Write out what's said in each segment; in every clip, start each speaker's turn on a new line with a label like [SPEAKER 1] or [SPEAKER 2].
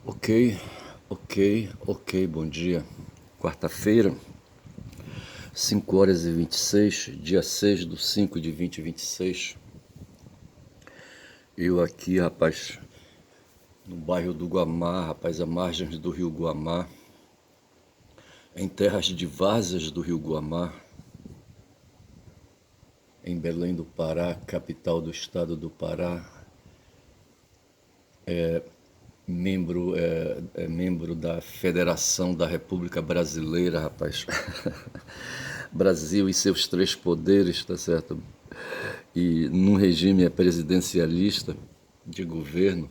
[SPEAKER 1] Ok, ok, bom dia. Quarta-feira, 5h26, dia 6 do 5 de 2026. Eu aqui, rapaz, no bairro do Guamá, rapaz, à margem do rio Guamá, em terras de várzeas do rio Guamá, em Belém do Pará, capital do estado do Pará, membro da Federação da República Brasileira, rapaz. Brasil e seus três poderes, tá certo? E num regime presidencialista de governo,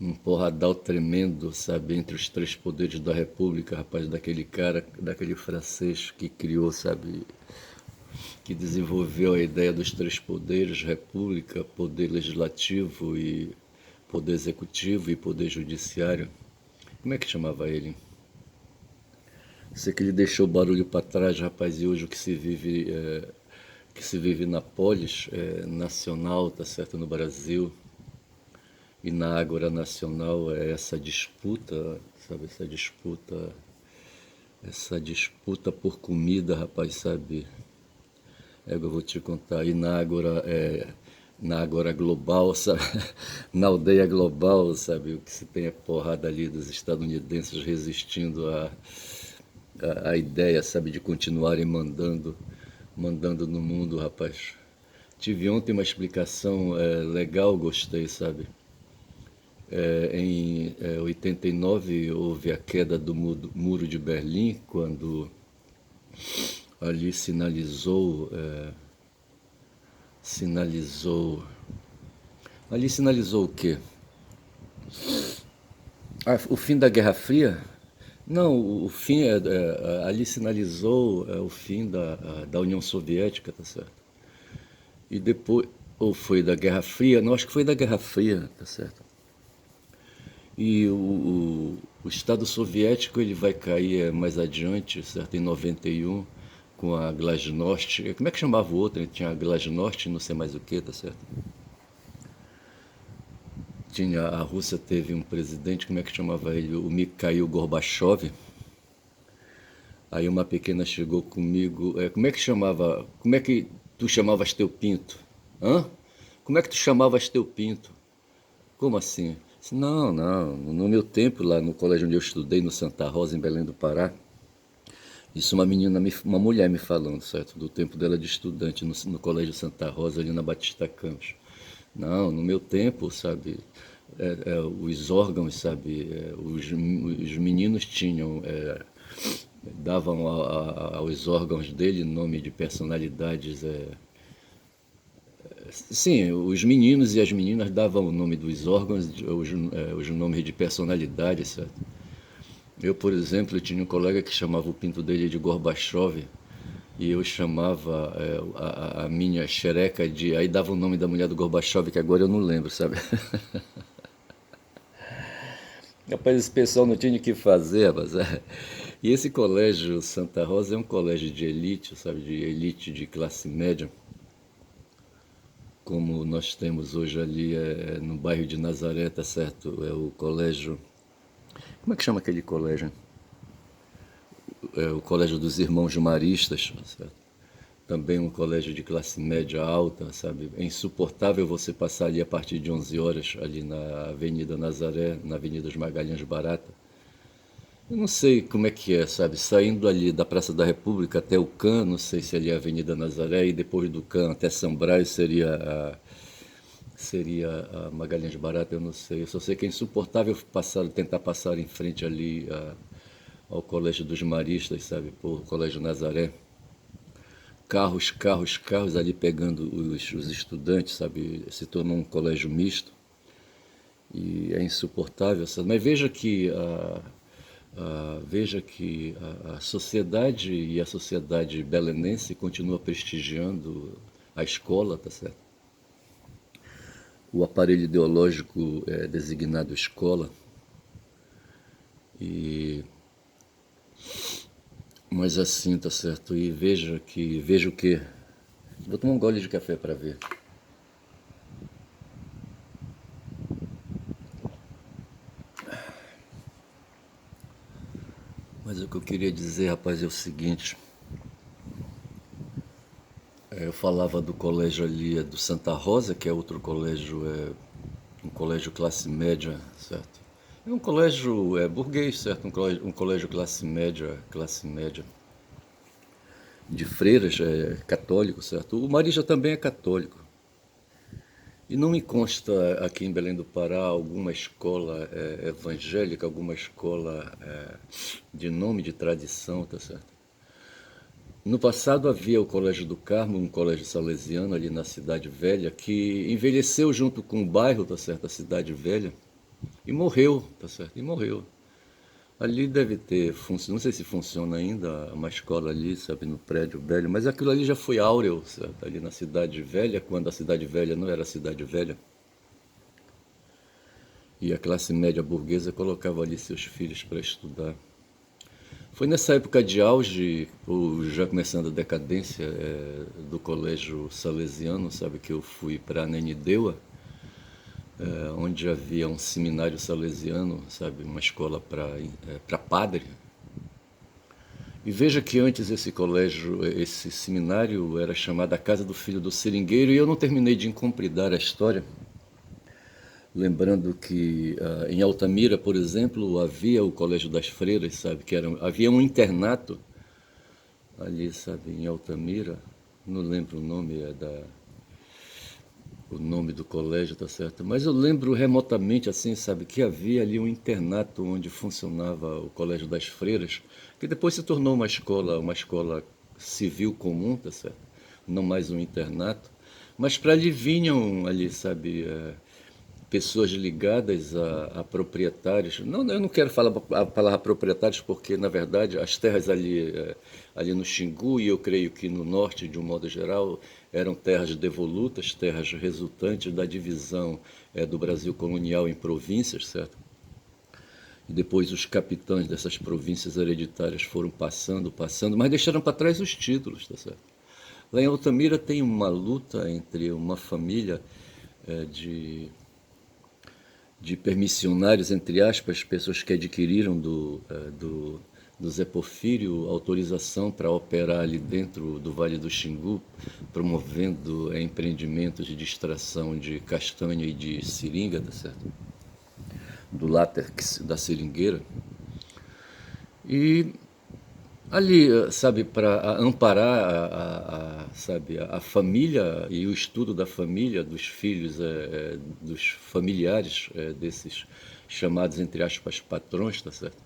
[SPEAKER 1] um porradal tremendo, sabe, entre os três poderes da República, rapaz, daquele cara, daquele francês que criou, sabe, que desenvolveu a ideia dos três poderes, República, poder legislativo e poder executivo e poder judiciário. Como é que chamava ele? Sei que ele deixou o barulho para trás, rapaz, e hoje o que se vive na polis nacional, tá certo, no Brasil, e na Ágora Nacional é essa disputa, sabe, essa disputa por comida, rapaz, sabe, eu vou te contar, e na Ágora Global, sabe, na aldeia global, sabe, o que se tem é porrada ali dos estadunidenses resistindo a ideia, sabe, de continuarem mandando no mundo, rapaz. Tive ontem uma explicação legal, gostei, sabe. Em 89 houve a queda do muro de Berlim, quando ali sinalizou, ali sinalizou o quê? O fim da Guerra Fria? Não, o fim ali sinalizou o fim da União Soviética, tá certo? E depois, ou foi da Guerra Fria? Não, acho que foi da Guerra Fria, tá certo? E o Estado Soviético ele vai cair mais adiante, certo? Em 91, com a Glasnost. Como é que chamava o outro? Tinha a Glasnost, não sei mais o que, tá certo? A Rússia teve um presidente, como é que chamava ele? O Mikhail Gorbachev. Aí uma pequena chegou comigo, como é que chamava, como é que tu chamavas teu pinto? Hã? Como é que tu chamavas teu pinto? Como assim? Não, não, no meu tempo lá no colégio onde eu estudei, no Santa Rosa, em Belém do Pará, isso uma mulher me falando, certo? Do tempo dela de estudante no colégio Santa Rosa, ali na Batista Campos. Não, no meu tempo, sabe, os órgãos, sabe, os meninos davam aos órgãos dele nome de personalidades. Sim, os meninos e as meninas davam o nome dos órgãos, os nomes de personalidades, certo? Eu, por exemplo, tinha um colega que chamava o pinto dele de Gorbachev e eu chamava a minha xereca de... Aí dava o nome da mulher do Gorbachev, que agora eu não lembro, sabe? Rapaz, esse pessoal não tinha o que fazer, mas... E esse colégio Santa Rosa é um colégio de elite, sabe? De elite de classe média, como nós temos hoje ali no bairro de Nazaré, tá certo? É o colégio... Como é que chama aquele colégio? É o colégio dos Irmãos Maristas, tá certo? Também um colégio de classe média alta, sabe? É insuportável você passar ali a partir de 11 horas, ali na Avenida Nazaré, na Avenida dos Magalhães Barata. Eu não sei como é que é, sabe? Saindo ali da Praça da República até o CAN, não sei se ali é a Avenida Nazaré, e depois do CAN até São Brás seria a Magalhães Barata, eu não sei. Eu só sei que é insuportável tentar passar em frente ali ao Colégio dos Maristas, sabe? Por Colégio Nazaré. Carros, carros, carros ali pegando os estudantes, sabe? Se tornou um colégio misto e é insuportável, sabe? Mas veja que a sociedade e a sociedade belenense continua prestigiando a escola, tá certo? O aparelho ideológico é designado escola e mas assim, tá certo? E veja o que vou tomar um gole de café para ver. Mas o que eu queria dizer, rapaz, é o seguinte. Eu falava do colégio ali, do Santa Rosa, que é outro colégio, um colégio classe média, certo? É um colégio burguês, certo? Um colégio classe média, de freiras, católico, certo? O Marija também é católico. E não me consta aqui em Belém do Pará alguma escola evangélica, alguma escola de nome, de tradição, tá certo? No passado havia o Colégio do Carmo, um colégio salesiano ali na Cidade Velha, que envelheceu junto com o bairro, tá certo, a Cidade Velha, e morreu, tá certo, e morreu. Ali deve ter, não sei se funciona ainda uma escola ali, sabe, no prédio velho, mas aquilo ali já foi áureo, certo, ali na Cidade Velha, quando a Cidade Velha não era a Cidade Velha. E a classe média burguesa colocava ali seus filhos para estudar. Foi nessa época de auge, já começando a decadência do colégio salesiano, sabe, que eu fui para Ananindeua, onde havia um seminário salesiano, sabe, uma escola para padre. E veja que antes esse colégio, esse seminário era chamado a Casa do Filho do Seringueiro, e eu não terminei de incompridar a história. Lembrando que em Altamira, por exemplo, havia o Colégio das Freiras, sabe, havia um internato ali, sabe, em Altamira, não lembro o nome o nome do colégio, tá certo? Mas eu lembro remotamente, assim, sabe, que havia ali um internato onde funcionava o Colégio das Freiras, que depois se tornou uma escola civil comum, tá certo? Não mais um internato. Mas para ali vinham ali, sabe, pessoas ligadas a proprietários. Não, eu não quero falar a palavra proprietários porque, na verdade, as terras ali no Xingu, e eu creio que no norte, de um modo geral, eram terras devolutas, terras resultantes da divisão do Brasil colonial em províncias, certo? E depois os capitães dessas províncias hereditárias foram passando, mas deixaram para trás os títulos, tá certo? Lá em Altamira tem uma luta entre uma família de permissionários, entre aspas, pessoas que adquiriram do Zé Porfírio autorização para operar ali dentro do Vale do Xingu, promovendo empreendimentos de extração de castanha e de seringa, tá certo? Do látex da seringueira. E ali, sabe, para amparar sabe, a família e o estudo da família, dos filhos, dos familiares desses chamados, entre aspas, patrões, tá certo?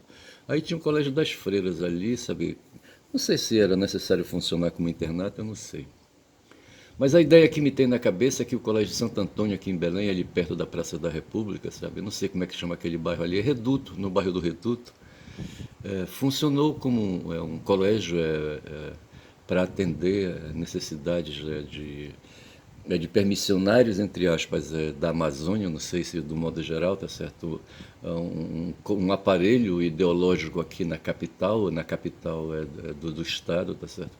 [SPEAKER 1] Aí tinha o Colégio das Freiras ali, sabe? Não sei se era necessário funcionar como internato, eu não sei. Mas a ideia que me tem na cabeça é que o Colégio Santo Antônio, aqui em Belém, ali perto da Praça da República, sabe? Eu não sei como é que chama aquele bairro ali, é Reduto, no bairro do Reduto. Funcionou como um colégio para atender necessidades de permissionários, entre aspas, da Amazônia, não sei se do modo geral, tá certo? Um aparelho ideológico aqui na capital do estado, tá certo?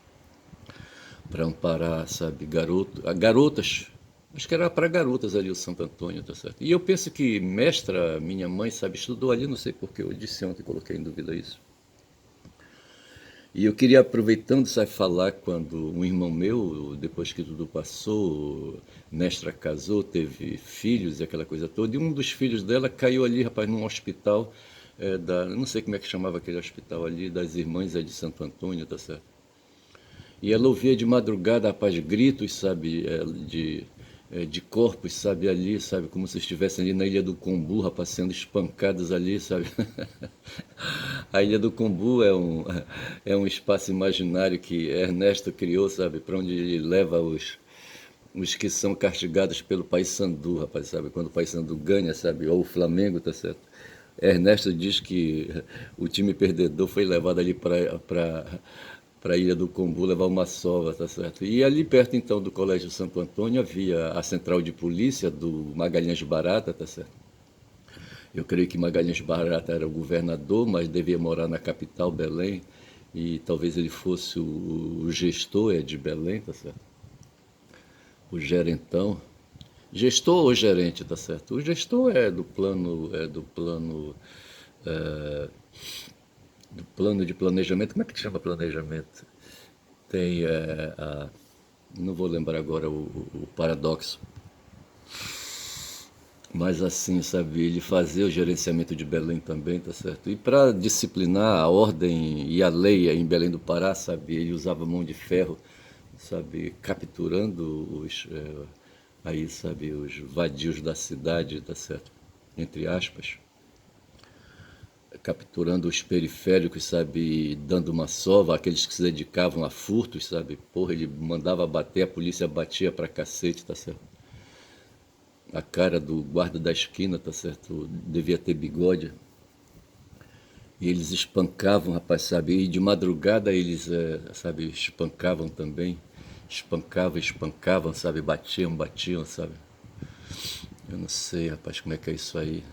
[SPEAKER 1] Para amparar, sabe, garotas, acho que era para garotas ali o Santo Antônio, tá certo? E eu penso que mestra, minha mãe, sabe, estudou ali, não sei porque eu disse ontem, coloquei em dúvida isso. E eu queria, aproveitando, sabe, falar quando um irmão meu, depois que tudo passou, mestra casou, teve filhos e aquela coisa toda, e um dos filhos dela caiu ali, rapaz, num hospital, não sei como é que chamava aquele hospital ali, das Irmãs de Santo Antônio, tá certo? E ela ouvia de madrugada, rapaz, gritos, sabe, de corpos, sabe, ali, sabe, como se estivessem ali na Ilha do Combu, rapaz, sendo espancados ali, sabe. A Ilha do Combu é um espaço imaginário que Ernesto criou, sabe, para onde ele leva os que são castigados pelo Paysandu, rapaz, sabe, quando o Paysandu ganha, sabe, ou o Flamengo, tá certo. Ernesto diz que o time perdedor foi levado ali para a Ilha do Combu levar uma sova, tá certo? E ali perto, então, do Colégio Santo Antônio havia a central de polícia do Magalhães Barata, tá certo? Eu creio que Magalhães Barata era o governador, mas devia morar na capital, Belém, e talvez ele fosse o gestor de Belém, tá certo? O gerentão. Gestor ou gerente, tá certo? O gestor é do plano do plano de planejamento, como é que chama planejamento? Tem, não vou lembrar agora o paradoxo, mas assim, sabe, ele fazia o gerenciamento de Belém também, tá certo? E para disciplinar a ordem e a lei em Belém do Pará, sabe, ele usava mão de ferro, sabe, capturando aí, sabe, os vadios da cidade, tá certo? Entre aspas, capturando os periféricos, sabe, dando uma sova, aqueles que se dedicavam a furtos, sabe? Porra, ele mandava bater, a polícia batia pra cacete, tá certo? A cara do guarda da esquina, tá certo? Devia ter bigode. E eles espancavam, rapaz, sabe? E de madrugada eles, sabe, espancavam também. Espancavam, sabe? Batiam, sabe? Eu não sei, rapaz, como é que é isso aí.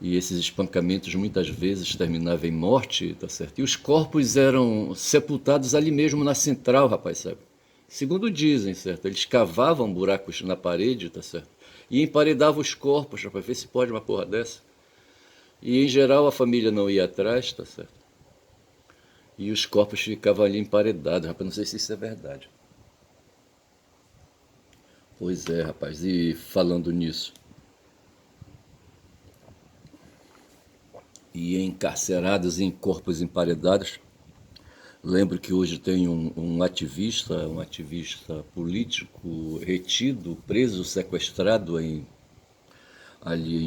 [SPEAKER 1] E esses espancamentos muitas vezes terminavam em morte, tá certo? E os corpos eram sepultados ali mesmo na central, rapaz, sabe? Segundo dizem, certo? Eles cavavam buracos na parede, tá certo? E emparedavam os corpos, rapaz, ver se pode uma porra dessa. E em geral a família não ia atrás, tá certo? E os corpos ficavam ali emparedados, rapaz, não sei se isso é verdade. Pois é, rapaz, e falando nisso, e encarcerados em corpos emparedados, lembro que hoje tem um ativista político retido, preso, sequestrado ali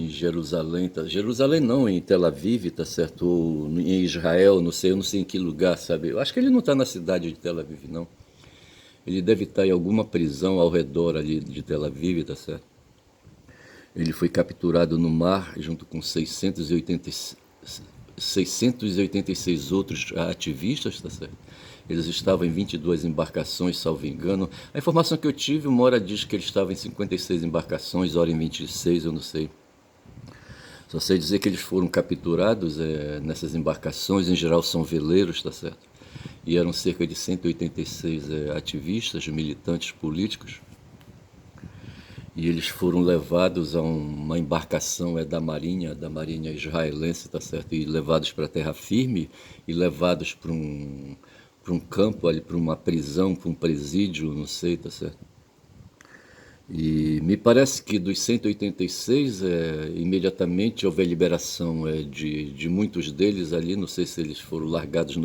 [SPEAKER 1] em Jerusalém, tá? Jerusalém não, em Tel Aviv, tá certo? Ou em Israel, não sei, eu não sei em que lugar, sabe? Eu acho que ele não está na cidade de Tel Aviv, não. Ele deve estar em alguma prisão ao redor ali de Tel Aviv, tá certo? Ele foi capturado no mar junto com 686 outros ativistas, tá certo? Eles estavam em 22 embarcações, salvo engano. A informação que eu tive, uma hora diz que ele estava em 56 embarcações, hora em 26, eu não sei. Só sei dizer que eles foram capturados nessas embarcações, em geral são veleiros, tá certo? E eram cerca de 186 ativistas, militantes políticos. E eles foram levados a uma embarcação da marinha israelense, tá certo? E levados para terra firme e levados para um campo ali, para uma prisão, para um presídio, não sei, tá certo? E me parece que dos 186, imediatamente houve a liberação de muitos deles ali, não sei se eles foram largados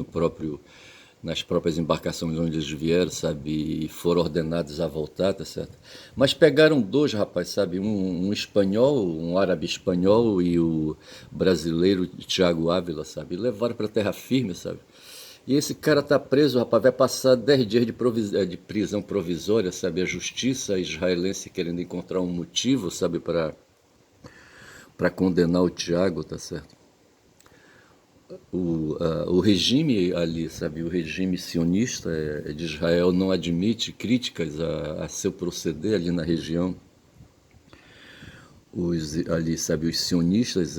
[SPEAKER 1] nas próprias embarcações onde eles vieram, sabe, e foram ordenados a voltar, tá certo? Mas pegaram dois, rapaz, sabe, um espanhol, um árabe espanhol e o brasileiro Tiago Ávila, sabe, e levaram para terra firme, sabe? E esse cara tá preso, rapaz, vai passar 10 dias de prisão provisória, sabe? A justiça israelense querendo encontrar um motivo, sabe, para condenar o Tiago, tá certo? O regime ali, sabe, o regime sionista de Israel não admite críticas a seu proceder ali na região. Ali, sabe, os sionistas,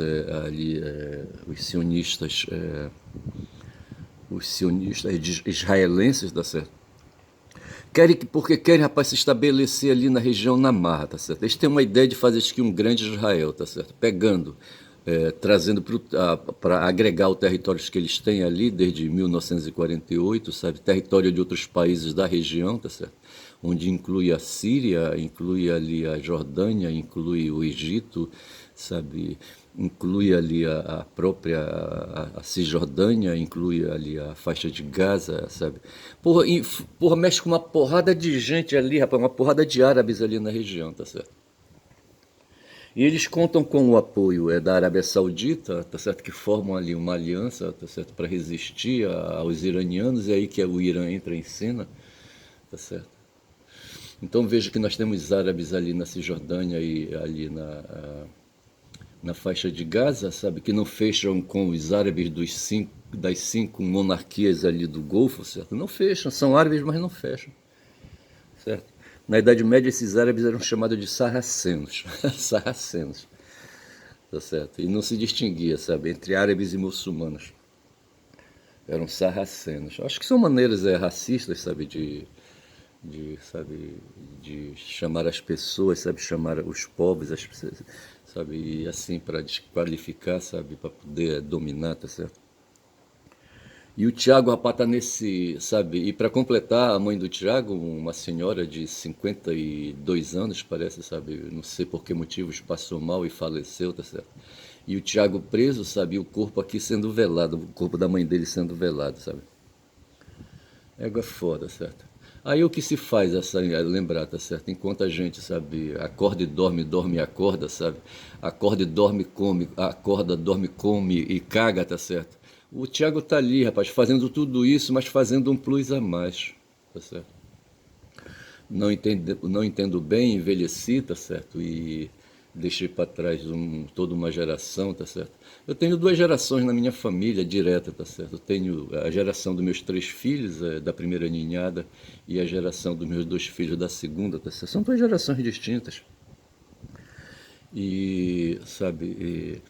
[SPEAKER 1] os sionistas israelenses, tá certo? Porque querem, rapaz, se estabelecer ali na região na marra, tá certo? Eles têm uma ideia de fazer isso aqui um grande Israel, tá certo? Pegando, trazendo para agregar os territórios que eles têm ali desde 1948, sabe? Território de outros países da região, tá certo? Onde inclui a Síria, inclui ali a Jordânia, inclui o Egito, sabe? Inclui ali a própria a Cisjordânia, inclui ali a faixa de Gaza, sabe? Porra, mexe com uma porrada de gente ali, rapaz, uma porrada de árabes ali na região, tá certo? E eles contam com o apoio da Arábia Saudita, tá certo? Que formam ali uma aliança, tá certo? Para resistir aos iranianos, e aí que o Irã entra em cena, tá certo? Então veja que nós temos árabes ali na Cisjordânia e ali na faixa de Gaza, sabe, que não fecham com os árabes das cinco monarquias ali do Golfo, certo? Não fecham, são árabes, mas não fecham, certo? Na Idade Média, esses árabes eram chamados de sarracenos, sarracenos, tá certo? E não se distinguia, sabe, entre árabes e muçulmanos. Eram sarracenos. Acho que são maneiras racistas, sabe, sabe, de chamar as pessoas, sabe, chamar os povos, as pessoas, sabe, e assim para desqualificar, sabe, para poder dominar, tá certo? E o Tiago, rapaz, tá nesse, sabe? E para completar, a mãe do Tiago, uma senhora de 52 anos, parece, sabe? Não sei por que motivos, passou mal e faleceu, tá certo? E o Tiago preso, sabe? E o corpo aqui sendo velado, o corpo da mãe dele sendo velado, sabe? Égua foda, certo? Aí o que se faz essa lembrar, tá certo? Enquanto a gente, sabe, acorda e dorme, dorme e acorda, sabe? Acorda e dorme, come, acorda, dorme, come e caga, tá certo? O Thiago tá ali, rapaz, fazendo tudo isso, mas fazendo um plus a mais, tá certo? Não entendo bem, envelheci, tá certo? E deixei para trás toda uma geração, tá certo? Eu tenho duas gerações na minha família direta, tá certo? Eu tenho a geração dos meus três filhos, da primeira ninhada, e a geração dos meus dois filhos da segunda, tá certo? São duas gerações distintas. E, sabe,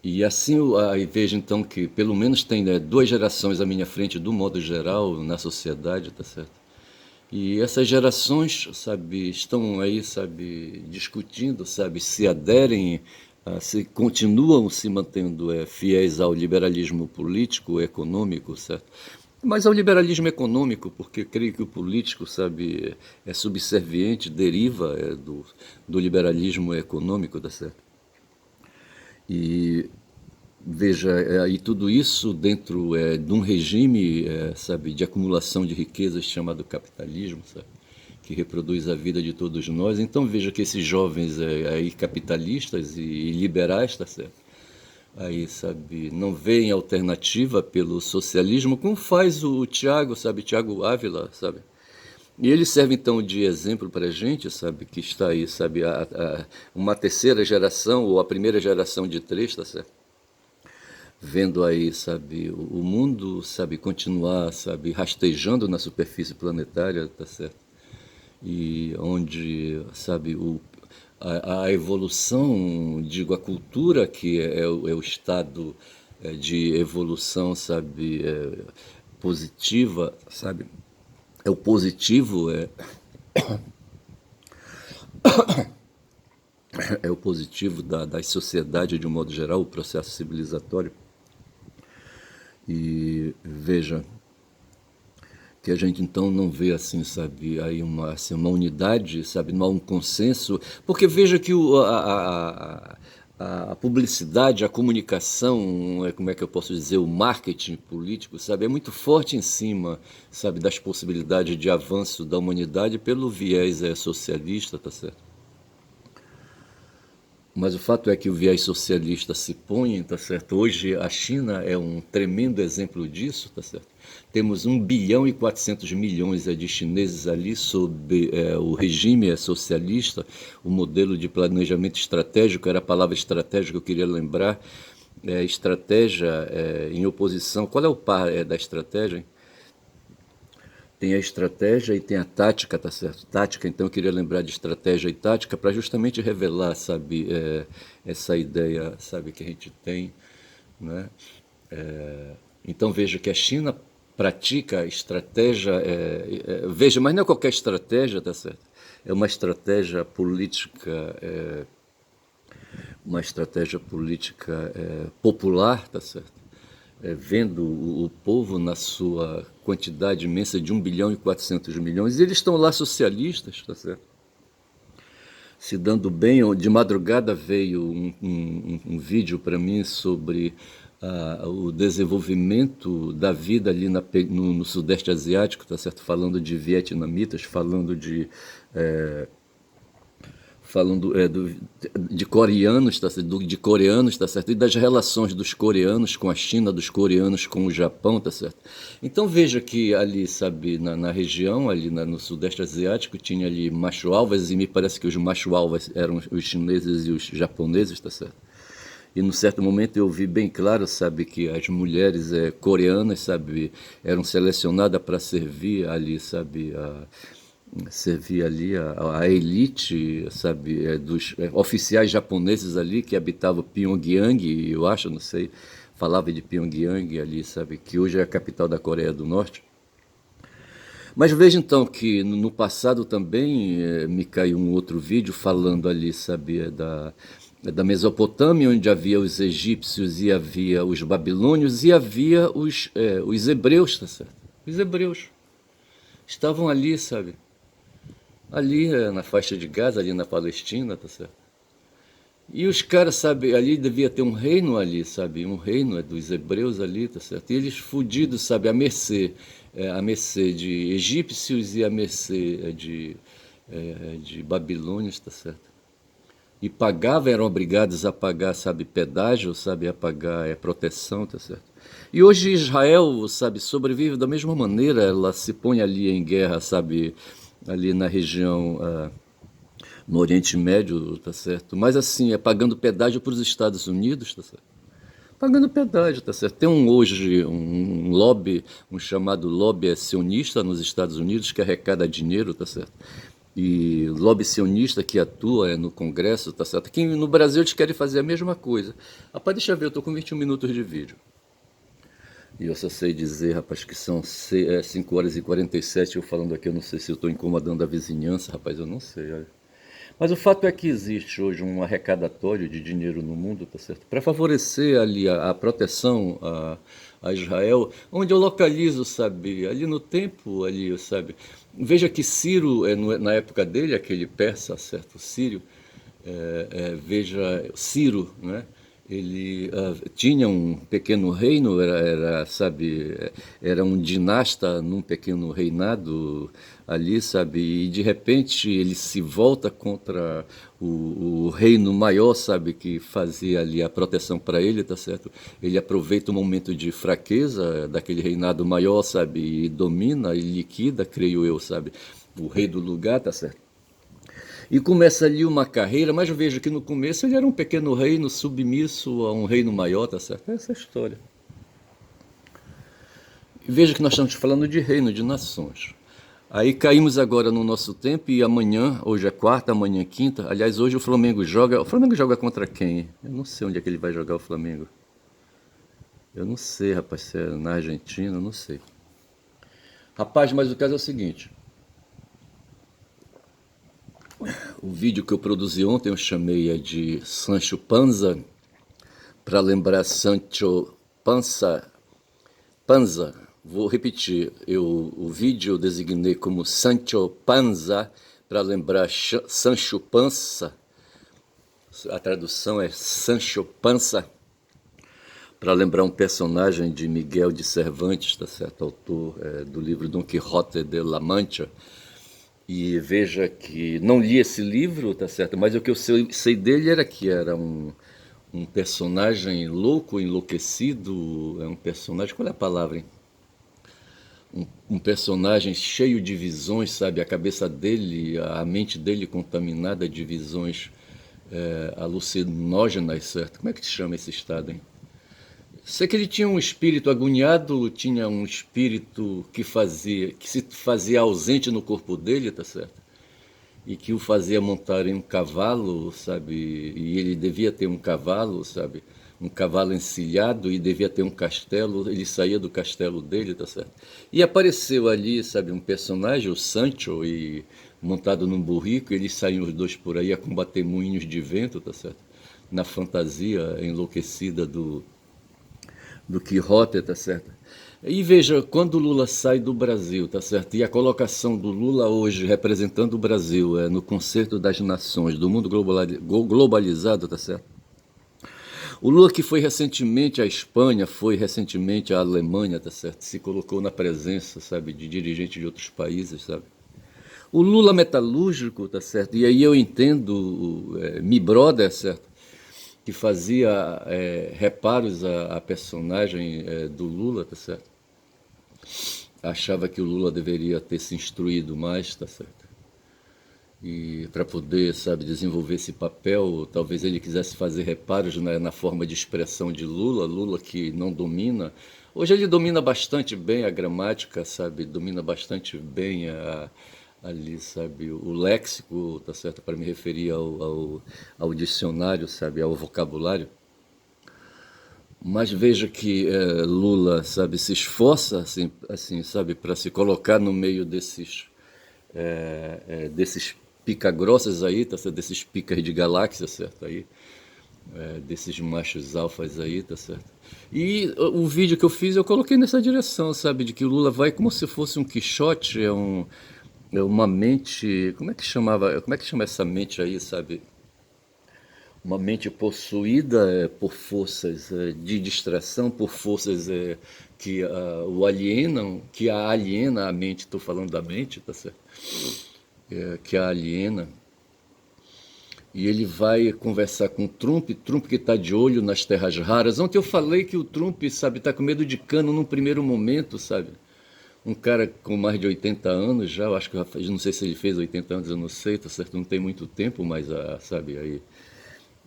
[SPEAKER 1] e assim aí vejo então que pelo menos tem, né, duas gerações à minha frente, do modo geral, na sociedade, tá certo? E essas gerações, sabe, estão aí, sabe, discutindo, sabe, se aderem, se continuam se mantendo fiéis ao liberalismo político, econômico, certo? Mas ao liberalismo econômico, porque creio que o político, sabe, é subserviente, deriva do liberalismo econômico, tá certo? E veja, e tudo isso dentro de um regime, sabe, de acumulação de riquezas chamado capitalismo, sabe, que reproduz a vida de todos nós. Então veja que esses jovens aí capitalistas e liberais, tá certo? Aí, sabe, não veem alternativa pelo socialismo, como faz o Tiago, sabe, Tiago Ávila, sabe? E ele serve então de exemplo para a gente, sabe, que está aí, sabe, uma terceira geração ou a primeira geração de três, tá certo? Vendo aí, sabe, o mundo, sabe, continuar, sabe, rastejando na superfície planetária, tá certo? E onde, sabe, a evolução, digo, a cultura que é o estado de evolução, sabe, positiva, sabe, é o positivo, é o positivo da sociedade de um modo geral, o processo civilizatório. E veja, que a gente então não vê assim, sabe, aí uma unidade, sabe, não há um consenso, porque veja que a publicidade, a comunicação, como é que eu posso dizer, o marketing político, sabe, é muito forte em cima, sabe, das possibilidades de avanço da humanidade pelo viés socialista, tá certo? Mas o fato é que o viés socialista se põe, tá certo? Hoje a China é um tremendo exemplo disso, tá certo? Temos 1,4 bilhão de chineses ali sob o regime socialista, o modelo de planejamento estratégico, era a palavra estratégica que eu queria lembrar, estratégia em oposição. Qual é o par da estratégia, hein? Tem a estratégia e tem a tática, tá certo? Tática, então eu queria lembrar de estratégia e tática para justamente revelar, sabe, essa ideia, sabe, que a gente tem, né? Então veja que a China pratica a estratégia, veja, mas não é qualquer estratégia, tá certo? É uma estratégia política popular, tá certo? Vendo o povo na sua quantidade imensa de 1,4 bilhão, e eles estão lá socialistas, tá certo? Se dando bem. De madrugada veio um vídeo para mim sobre o desenvolvimento da vida ali no Sudeste Asiático, tá certo? Falando de vietnamitas, falando de coreanos, tá certo? De coreanos, tá certo? E das relações dos coreanos com a China, dos coreanos com o Japão, tá certo? Então veja que ali, sabe, na região, ali no Sudeste Asiático, tinha ali macho-alvas, e me parece que os macho-alvas eram os chineses e os japoneses, tá certo? E num certo momento eu vi bem claro, sabe, que as mulheres coreanas, sabe, eram selecionadas para servir ali, sabe, servir ali a elite, sabe, dos oficiais japoneses ali que habitavam Pyongyang, eu acho, não sei, falava de Pyongyang ali, sabe, que hoje é a capital da Coreia do Norte. Mas veja então que no passado também me caiu um outro vídeo falando ali, sabe, da Mesopotâmia, onde havia os egípcios e havia os babilônios e havia os hebreus, tá certo? Os hebreus estavam ali, sabe? Ali na faixa de Gaza, ali na Palestina, tá certo? E os caras, sabe, ali devia ter um reino ali, sabe? Um reino dos hebreus ali, tá certo? E eles fudidos, sabe, a mercê de egípcios e a mercê de babilônios, tá certo? E pagavam, eram obrigados a pagar, sabe, pedágio, sabe, a pagar proteção, tá certo? E hoje Israel, sabe, sobrevive da mesma maneira, ela se põe ali em guerra, sabe, ali na região, no Oriente Médio, tá certo? Mas assim, é pagando pedágio para os Estados Unidos, tá certo? Pagando pedágio, tá certo? Tem hoje um lobby, um chamado lobby sionista nos Estados Unidos que arrecada dinheiro, tá certo? E lobby sionista que atua no Congresso, tá certo? Aqui no Brasil eles querem fazer a mesma coisa. Rapaz, deixa eu ver, eu tô com 21 minutos de vídeo. E eu só sei dizer, rapaz, que são 5 horas e 47 eu falando aqui, eu não sei se eu estou incomodando a vizinhança, rapaz, eu não sei, olha. Mas o fato é que existe hoje um arrecadatório de dinheiro no mundo, tá certo? Para favorecer ali a proteção a Israel, onde eu localizo, sabe, ali no tempo, ali, sabe. Veja que Ciro, na época dele, aquele persa, certo, Sírio, veja, Ciro, né? Ele tinha um pequeno reino, sabe, era um dinasta num pequeno reinado ali, sabe, e de repente ele se volta contra o reino maior, sabe, que fazia ali a proteção para ele, tá certo? Ele aproveita o momento de fraqueza daquele reinado maior, sabe, e domina e liquida, creio eu, sabe, o rei do lugar, tá certo? E começa ali uma carreira, mas eu vejo que no começo ele era um pequeno reino submisso a um reino maior, tá certo? Essa é a história. E veja que nós estamos falando de reino, de nações. Aí caímos agora no nosso tempo e amanhã, hoje é quarta, amanhã é quinta. Aliás, hoje o Flamengo joga. O Flamengo joga contra quem? Eu não sei onde é que ele vai jogar o Flamengo. Eu não sei, rapaz, se é na Argentina, eu não sei. Rapaz, mas o caso é o seguinte. O vídeo que eu produzi ontem eu chamei de Sancho Panza, para lembrar Sancho Panza. Vou repetir, o vídeo eu designei como Sancho Panza, para lembrar Sancho Panza. A tradução é Sancho Panza, para lembrar um personagem de Miguel de Cervantes, tá certo? Autor do livro Dom Quixote de La Mancha. E veja que não li esse livro, tá certo? Mas o que eu sei dele era que era um personagem louco, enlouquecido, é um personagem, qual é a palavra, hein? Um personagem cheio de visões, sabe? A cabeça dele, a mente dele contaminada de visões alucinógenas, certo? Como é que se chama esse estado, hein? Sei que ele tinha um espírito agoniado, tinha um espírito que se fazia ausente no corpo dele, tá certo? E que o fazia montar em um cavalo, sabe? E ele devia ter um cavalo, sabe? Um cavalo encilhado e devia ter um castelo. Ele saía do castelo dele, tá certo? E apareceu ali, sabe, um personagem, o Sancho, e montado num burrico, eles saíam os dois por aí a combater moinhos de vento, tá certo? Na fantasia enlouquecida do Quixote, tá certo? E veja, quando o Lula sai do Brasil, tá certo? E a colocação do Lula hoje representando o Brasil no concerto das nações, do mundo globalizado, tá certo? O Lula que foi recentemente à Espanha, foi recentemente à Alemanha, tá certo? Se colocou na presença, sabe, de dirigentes de outros países, sabe? O Lula metalúrgico, tá certo? E aí eu entendo, Mi Brother, certo? Que fazia reparos à personagem do Lula, tá certo? Achava que o Lula deveria ter se instruído mais, tá certo? E para poder, sabe, desenvolver esse papel, talvez ele quisesse fazer reparos na forma de expressão de Lula, Lula que não domina. Hoje ele domina bastante bem a gramática, sabe? Domina bastante bem ali, sabe, o léxico, tá certo? Para me referir ao dicionário, sabe, ao vocabulário. Mas veja que Lula, sabe, se esforça, assim sabe, para se colocar no meio desses pica-grossas aí, tá certo? Desses picas de galáxia, certo? Aí, desses machos alfas aí, tá certo? E o vídeo que eu fiz, eu coloquei nessa direção, sabe? De que o Lula vai como se fosse um Quixote, é uma mente. Como é que chamava? Como é que chama essa mente aí, sabe? Uma mente possuída por forças de distração, por forças que o alienam, que a aliena a mente, estou falando da mente, tá certo? Que a aliena. E ele vai conversar com o Trump que está de olho nas terras raras. Ontem eu falei que o Trump, sabe, está com medo de cano num primeiro momento, sabe? Um cara com mais de 80 anos já, eu acho que não sei se ele fez 80 anos, eu não sei, tá certo? Não tem muito tempo, mas, sabe, aí.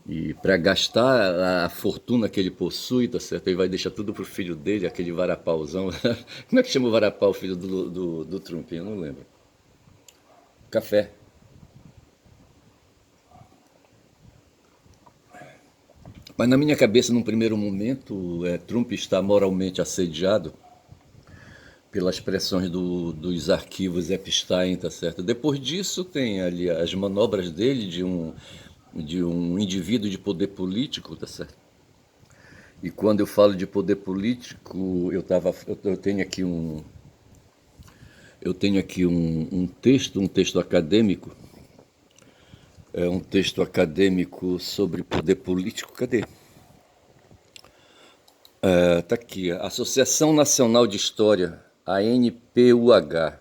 [SPEAKER 1] E para gastar a fortuna que ele possui, tá certo? Ele vai deixar tudo pro filho dele, aquele varapauzão. Como é que chama o varapau, filho do Trump? Eu não lembro. Café. Mas na minha cabeça, num primeiro momento, Trump está moralmente assediado pelas pressões dos arquivos Epstein, tá certo? Depois disso, tem ali as manobras dele de um indivíduo de poder político, tá certo? E quando eu falo de poder político, eu tenho aqui um texto acadêmico, um texto acadêmico sobre poder político. Cadê? Tá aqui, Associação Nacional de História, ANPUH,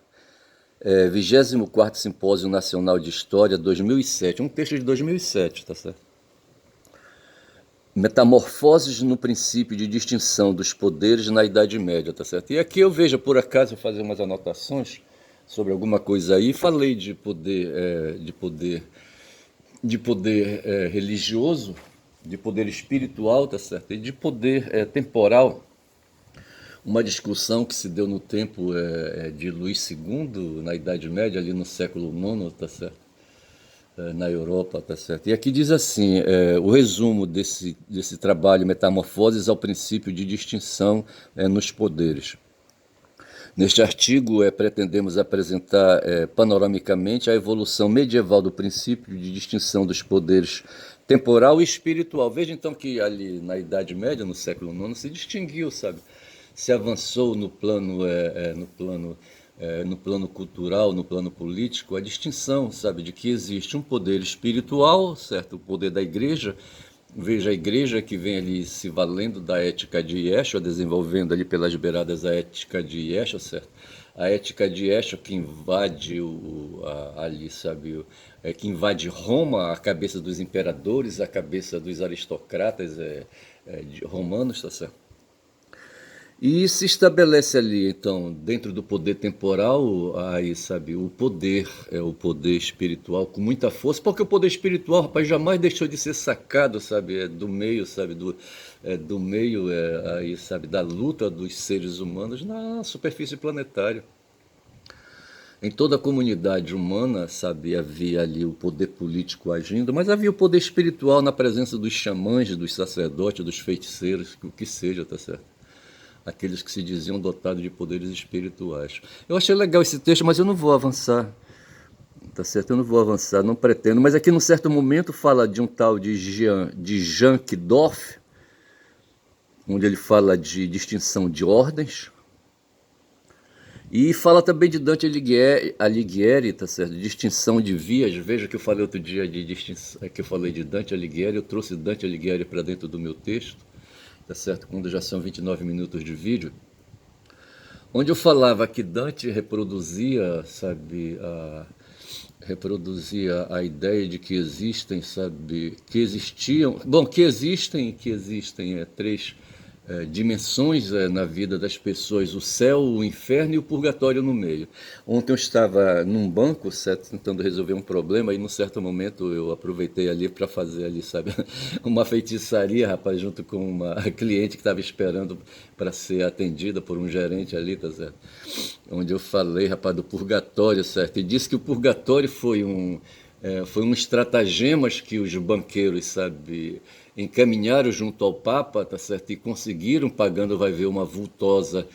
[SPEAKER 1] 24º Simpósio Nacional de História 2007, um texto de 2007, tá certo? Metamorfoses no princípio de distinção dos poderes na Idade Média, tá certo? E aqui eu vejo, por acaso, eu fazer umas anotações sobre alguma coisa aí, falei de poder religioso, de poder espiritual, tá certo? E de poder temporal, uma discussão que se deu no tempo de Luís II, na Idade Média, ali no século IX, tá certo? Na Europa, tá certo? E aqui diz assim, o resumo desse trabalho, Metamorfoses ao princípio de distinção nos poderes. Neste artigo, pretendemos apresentar panoramicamente a evolução medieval do princípio de distinção dos poderes temporal e espiritual. Veja então que ali na Idade Média, no século IX, se distinguiu, sabe? Se avançou no plano cultural, no plano político, a distinção, sabe, de que existe um poder espiritual, certo? O poder da igreja. Veja, a igreja que vem ali se valendo da ética de Yeshua, desenvolvendo ali pelas beiradas a ética de Yeshua, certo? A ética de Yeshua que invade ali, sabe, que invade Roma, a cabeça dos imperadores, a cabeça dos aristocratas romanos, tá certo? E se estabelece ali, então, dentro do poder temporal, aí, sabe, o poder espiritual com muita força, porque o poder espiritual, rapaz, jamais deixou de ser sacado, sabe, do meio, sabe, do meio, aí, sabe, da luta dos seres humanos na superfície planetária. Em toda a comunidade humana, sabe, havia ali o poder político agindo, mas havia o poder espiritual na presença dos xamãs, dos sacerdotes, dos feiticeiros, o que seja, tá certo? Aqueles que se diziam dotados de poderes espirituais. Eu achei legal esse texto, mas eu não vou avançar, tá certo? Eu não vou avançar, não pretendo. Mas aqui, num certo momento, fala de um tal de Jean Kidorf, onde ele fala de distinção de ordens, e fala também de Dante Alighieri, tá certo? Distinção de vias. Veja que eu falei outro dia de distinção, que eu falei de Dante Alighieri, eu trouxe Dante Alighieri para dentro do meu texto, tá certo? Quando já são 29 minutos de vídeo, onde eu falava que Dante reproduzia, sabe, reproduzia a ideia de que existem, sabe, que existiam, bom, que existem três dimensões na vida das pessoas: o céu, o inferno e o purgatório no meio. Ontem eu estava num banco, certo, tentando resolver um problema, e num certo momento eu aproveitei ali para fazer ali, sabe, uma feitiçaria, rapaz, junto com uma cliente que estava esperando para ser atendida por um gerente ali, tá certo? Onde eu falei, rapaz, do purgatório, certo? E disse que o purgatório foi um estratagemas que os banqueiros, sabe, encaminharam junto ao Papa, tá certo? E conseguiram, pagando, vai ver, uma vultosa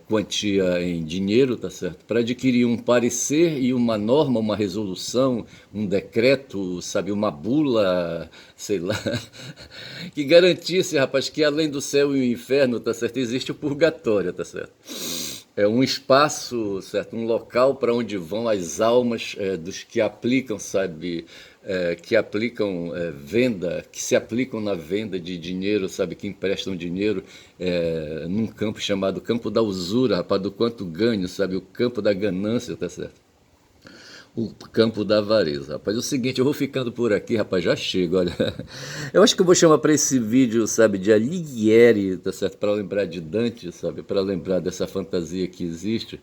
[SPEAKER 1] quantia em dinheiro, tá certo? Para adquirir um parecer e uma norma, uma resolução, um decreto, sabe, uma bula, sei lá, que garantisse, rapaz, que além do céu e o inferno, tá certo? Existe o purgatório, tá certo? É um espaço, certo? Um local para onde vão as almas dos que aplicam, sabe? Que aplicam venda, que se aplicam na venda de dinheiro, sabe? Que emprestam dinheiro num campo chamado campo da usura, rapaz, do quanto ganho, sabe? O campo da ganância, tá certo? O campo da avareza. Rapaz, é o seguinte, eu vou ficando por aqui, rapaz, já chego, olha. Eu acho que eu vou chamar para esse vídeo, sabe, de Alighieri, tá certo? Para lembrar de Dante, sabe? Para lembrar dessa fantasia que existe.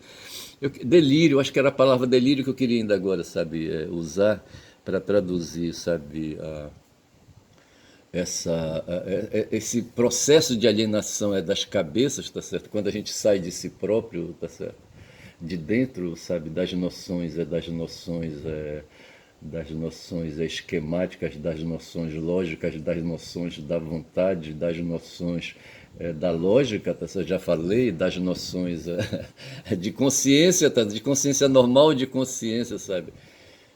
[SPEAKER 1] Delírio, acho que era a palavra delírio que eu queria ainda agora, sabe, usar para traduzir, sabe, esse processo de alienação das cabeças, tá certo? Quando a gente sai de si próprio, tá certo? De dentro, sabe, das noções esquemáticas, das noções lógicas, das noções da vontade, das noções da lógica, tá certo? Já falei, das noções de consciência, tá? De consciência normal, de consciência, sabe?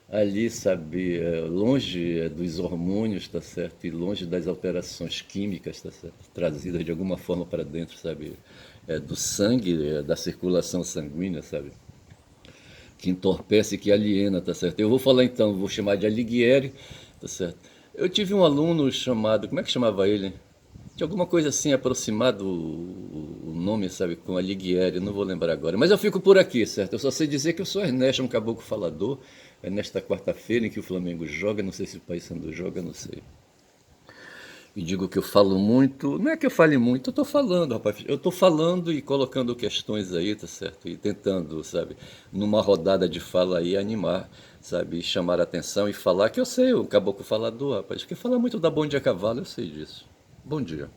[SPEAKER 1] Ali, sabe, longe dos hormônios, tá certo? E longe das alterações químicas, tá certo? Trazidas de alguma forma para dentro, sabe? Do sangue, da circulação sanguínea, sabe? Que entorpece, que aliena, tá certo? Eu vou falar então, vou chamar de Alighieri, tá certo? Eu tive um aluno chamado, como é que chamava ele? De alguma coisa assim, aproximado o nome, sabe, com Alighieri, não vou lembrar agora. Mas eu fico por aqui, certo? Eu só sei dizer que eu sou Ernesto, um caboclo falador. É nesta quarta-feira em que o Flamengo joga, não sei se o Paysandu joga, não sei. E digo que eu falo muito, não é que eu fale muito, eu tô falando, rapaz. Eu tô falando e colocando questões aí, tá certo? E tentando, sabe, numa rodada de fala aí, animar, sabe? E chamar a atenção e falar que eu sei, o caboclo falador, rapaz. Que fala muito da bom dia a cavalo, eu sei disso. Bom dia.